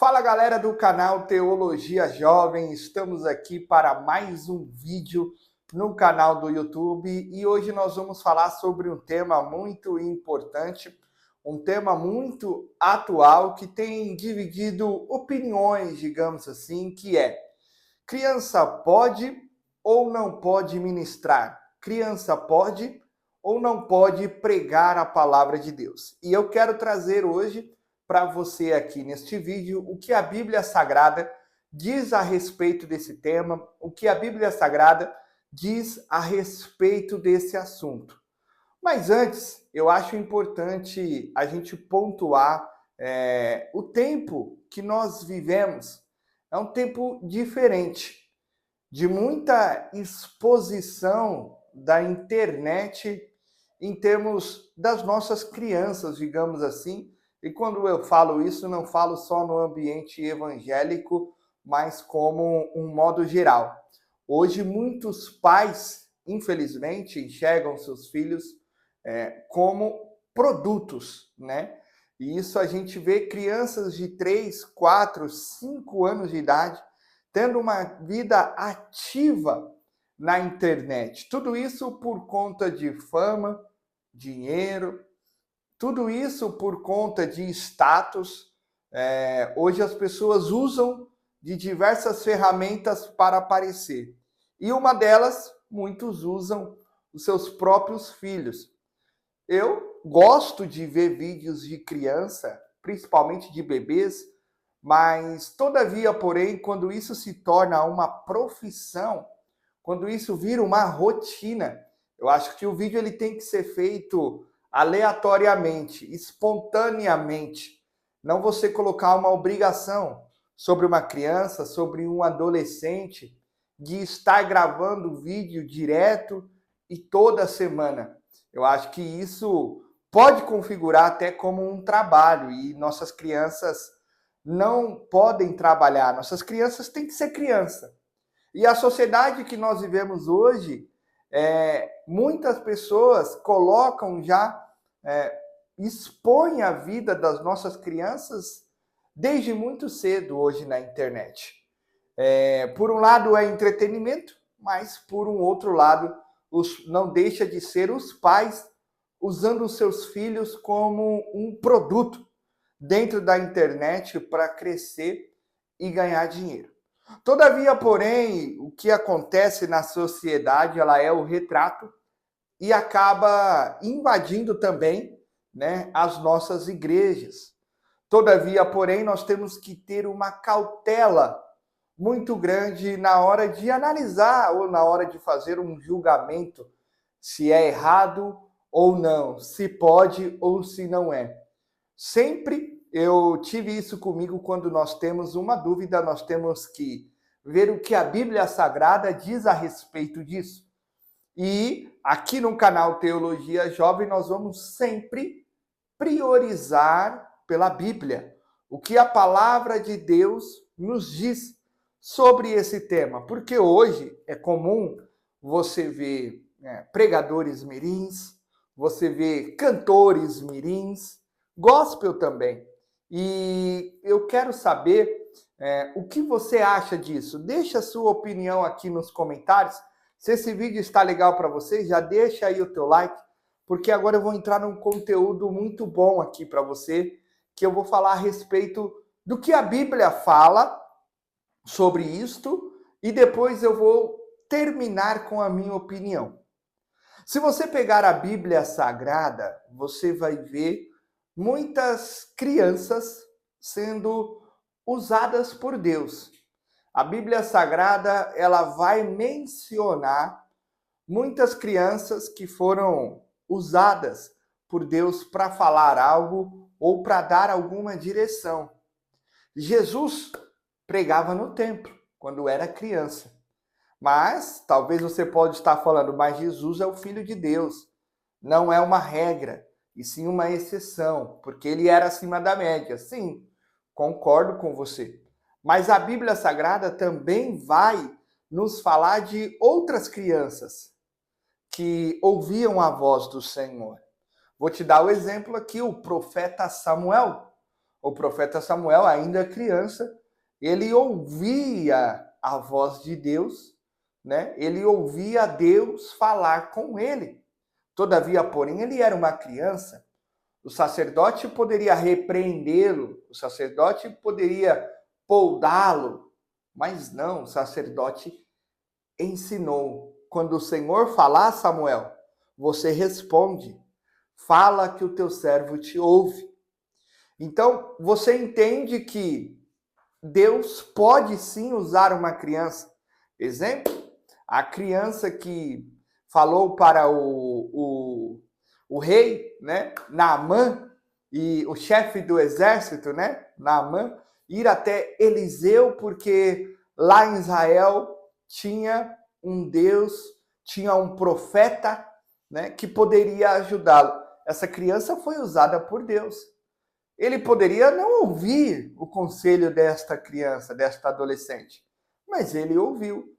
Fala galera do canal Teologia Jovem, estamos aqui para mais um vídeo no canal do YouTube e hoje nós vamos falar sobre um tema muito importante, um tema muito atual que tem dividido opiniões, digamos assim, que é: criança pode ou não pode ministrar? Criança pode ou não pode pregar a palavra de Deus? E eu quero trazer hoje para você aqui neste vídeo o que a Bíblia Sagrada diz a respeito desse tema, o que a Bíblia Sagrada diz a respeito desse assunto. Mas antes, eu acho importante a gente pontuar o tempo que nós vivemos. É um tempo diferente, de muita exposição da internet em termos das nossas crianças, digamos assim. E quando eu falo isso, não falo só no ambiente evangélico, mas como um modo geral. Hoje, muitos pais, infelizmente, enxergam seus filhos como produtos, né? E isso a gente vê crianças de 3, 4, 5 anos de idade tendo uma vida ativa na internet. Tudo isso por conta de fama, dinheiro, tudo isso por conta de status. Hoje as pessoas usam de diversas ferramentas para aparecer. E uma delas, muitos usam os seus próprios filhos. Eu gosto de ver vídeos de criança, principalmente de bebês, mas todavia, porém, quando isso se torna uma profissão, quando isso vira uma rotina, eu acho que o vídeo ele tem que ser feito aleatoriamente, espontaneamente. Não você colocar uma obrigação sobre uma criança, sobre um adolescente, de estar gravando vídeo direto e toda semana. Eu acho que isso pode configurar até como um trabalho e nossas crianças não podem trabalhar. Nossas crianças têm que ser criança. E a sociedade que nós vivemos hoje, muitas pessoas colocam já, expõem a vida das nossas crianças desde muito cedo hoje na internet. Por um lado é entretenimento, mas por um outro lado não deixa de ser os pais usando os seus filhos como um produto dentro da internet para crescer e ganhar dinheiro. Todavia, porém, o que acontece na sociedade, ela é o retrato e acaba invadindo também, né, as nossas igrejas. Todavia, porém, nós temos que ter uma cautela muito grande na hora de analisar ou na hora de fazer um julgamento se é errado ou não, se pode ou se não é. Sempre eu tive isso comigo quando nós temos uma dúvida, nós temos que ver o que a Bíblia Sagrada diz a respeito disso. E aqui no canal Teologia Jovem nós vamos sempre priorizar pela Bíblia o que a palavra de Deus nos diz sobre esse tema, porque hoje é comum você ver pregadores mirins, você vê cantores mirins, gospel também. E eu quero saber o que você acha disso. Deixa a sua opinião aqui nos comentários. Se esse vídeo está legal para você, já deixa aí o teu like, porque agora eu vou entrar num conteúdo muito bom aqui para você, que eu vou falar a respeito do que a Bíblia fala sobre isto e depois eu vou terminar com a minha opinião. Se você pegar a Bíblia Sagrada, você vai ver muitas crianças sendo usadas por Deus. A Bíblia Sagrada, ela vai mencionar muitas crianças que foram usadas por Deus para falar algo ou para dar alguma direção. Jesus pregava no templo quando era criança. Mas talvez você pode estar falando, mas Jesus é o Filho de Deus. Não é uma regra, e sim uma exceção, porque ele era acima da média. Sim, concordo com você. Mas a Bíblia Sagrada também vai nos falar de outras crianças que ouviam a voz do Senhor. Vou te dar o exemplo aqui, o profeta Samuel. o profeta Samuel, ainda criança, ele ouvia a voz de Deus, né? Ele ouvia Deus falar com ele. Todavia, porém, ele era uma criança. O sacerdote poderia repreendê-lo, o sacerdote poderia poldá-lo, mas não, o sacerdote ensinou. Quando o Senhor falar, Samuel, você responde, fala que o teu servo te ouve. Então, você entende que Deus pode sim usar uma criança. Exemplo, a criança que falou para o rei, né, Naamã, e o chefe do exército, né, Naamã, ir até Eliseu, porque lá em Israel tinha um Deus, tinha um profeta, né, que poderia ajudá-lo. Essa criança foi usada por Deus. Ele poderia não ouvir o conselho desta criança, desta adolescente, mas ele ouviu.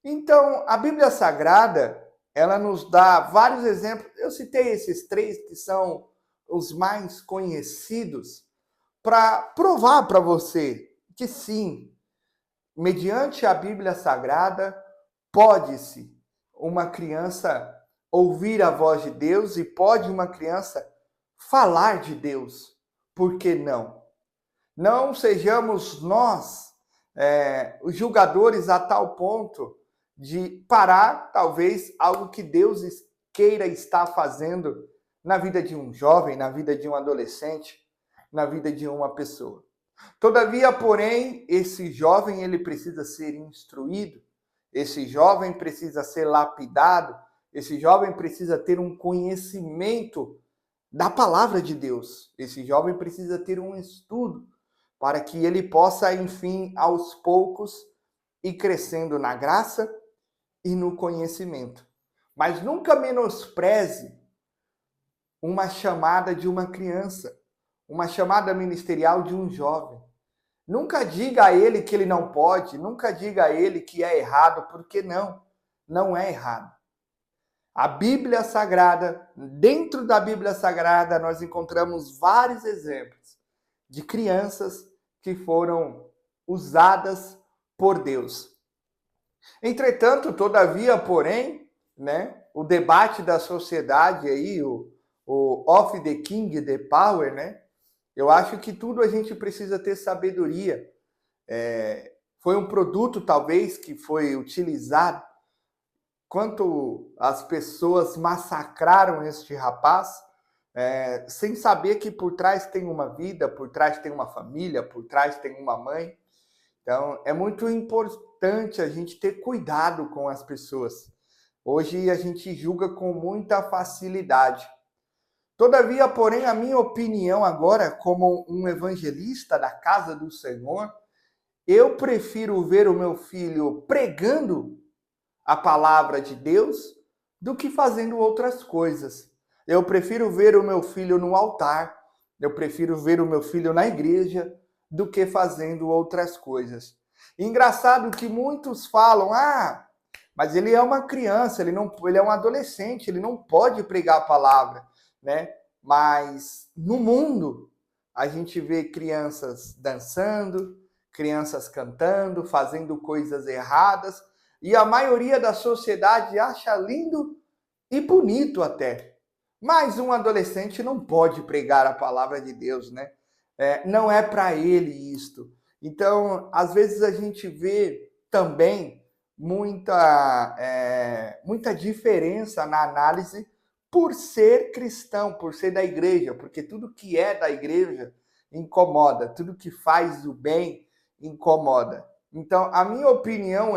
Então, a Bíblia Sagrada, ela nos dá vários exemplos. Eu citei esses 3 que são os mais conhecidos para provar para você que sim, mediante a Bíblia Sagrada, pode-se uma criança ouvir a voz de Deus e pode uma criança falar de Deus. Por que não? Não sejamos nós os julgadores a tal ponto de parar, talvez, algo que Deus queira estar fazendo na vida de um jovem, na vida de um adolescente, na vida de uma pessoa. Todavia, porém, esse jovem ele precisa ser instruído, esse jovem precisa ser lapidado, esse jovem precisa ter um conhecimento da palavra de Deus. Esse jovem precisa ter um estudo para que ele possa, enfim, aos poucos, ir crescendo na graça e no conhecimento. Mas nunca menospreze uma chamada de uma criança, uma chamada ministerial de um jovem. Nunca diga a ele que ele não pode, nunca diga a ele que é errado, porque não é errado. A Bíblia Sagrada, dentro da Bíblia Sagrada, nós encontramos vários exemplos de crianças que foram usadas por Deus. Entretanto, todavia, porém, né, o debate da sociedade aí, o of the king, the power, né? Eu acho que tudo a gente precisa ter sabedoria. Foi um produto, talvez, que foi utilizado. Quanto as pessoas massacraram este rapaz, sem saber que por trás tem uma vida, por trás tem uma família, por trás tem uma mãe. Então, é muito importante a gente ter cuidado com as pessoas. Hoje a gente julga com muita facilidade. Todavia, porém, a minha opinião agora, como um evangelista da casa do Senhor, eu prefiro ver o meu filho pregando a palavra de Deus do que fazendo outras coisas. Eu prefiro ver o meu filho no altar, eu prefiro ver o meu filho na igreja do que fazendo outras coisas. Engraçado que muitos falam, mas ele é uma criança, ele é um adolescente, ele não pode pregar a palavra, né? Mas no mundo a gente vê crianças dançando, crianças cantando, fazendo coisas erradas, e a maioria da sociedade acha lindo e bonito até. Mas um adolescente não pode pregar a palavra de Deus, né? Não é para ele isto. Então, às vezes a gente vê também muita diferença na análise por ser cristão, por ser da igreja, porque tudo que é da igreja incomoda, tudo que faz o bem incomoda. Então, a minha opinião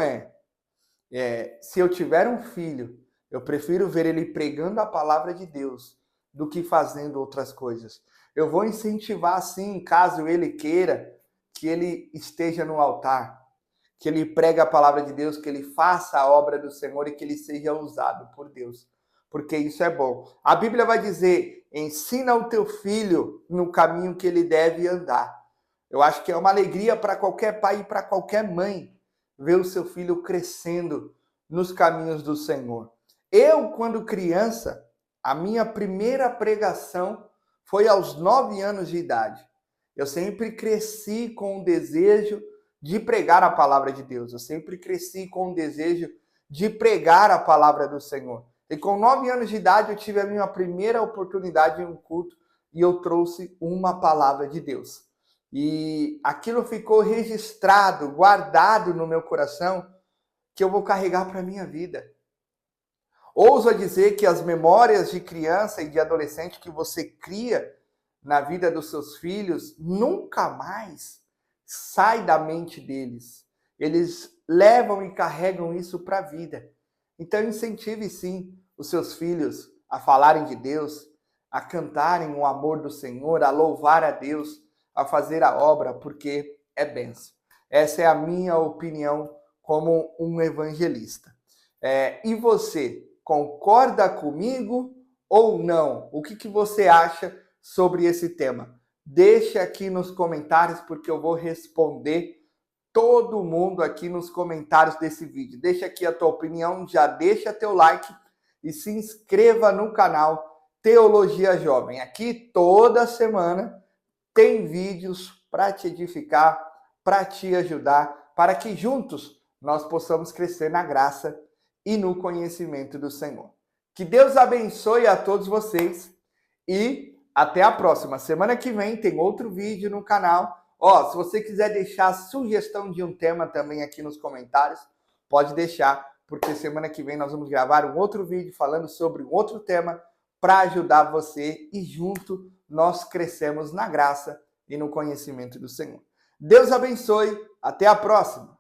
se eu tiver um filho, eu prefiro ver ele pregando a palavra de Deus do que fazendo outras coisas. Eu vou incentivar, sim, caso ele queira, que ele esteja no altar, que ele pregue a palavra de Deus, que ele faça a obra do Senhor e que ele seja usado por Deus, porque isso é bom. A Bíblia vai dizer, ensina o teu filho no caminho que ele deve andar. Eu acho que é uma alegria para qualquer pai e para qualquer mãe ver o seu filho crescendo nos caminhos do Senhor. Eu, quando criança, a minha primeira pregação foi aos 9 anos de idade. Eu sempre cresci com o desejo de pregar a palavra de Deus. Eu sempre cresci com o desejo de pregar a palavra do Senhor. E com 9 anos de idade eu tive a minha primeira oportunidade em um culto e eu trouxe uma palavra de Deus. E aquilo ficou registrado, guardado no meu coração, que eu vou carregar para a minha vida. Ouso dizer que as memórias de criança e de adolescente que você cria na vida dos seus filhos nunca mais sai da mente deles. Eles levam e carregam isso para a vida. Então incentive sim os seus filhos a falarem de Deus, a cantarem o amor do Senhor, a louvar a Deus, a fazer a obra, porque é bênção. Essa é a minha opinião como um evangelista. E você, concorda comigo ou não? O que você acha sobre esse tema? Deixa aqui nos comentários, porque eu vou responder todo mundo aqui nos comentários desse vídeo. Deixa aqui a tua opinião, já deixa teu like e se inscreva no canal Teologia Jovem. Aqui toda semana tem vídeos para te edificar, para te ajudar, para que juntos nós possamos crescer na graça e no conhecimento do Senhor. Que Deus abençoe a todos vocês e até a próxima. Semana que vem tem outro vídeo no canal. Se você quiser deixar sugestão de um tema também aqui nos comentários, pode deixar, porque semana que vem nós vamos gravar um outro vídeo falando sobre um outro tema para ajudar você e junto nós crescemos na graça e no conhecimento do Senhor. Deus abençoe. Até a próxima.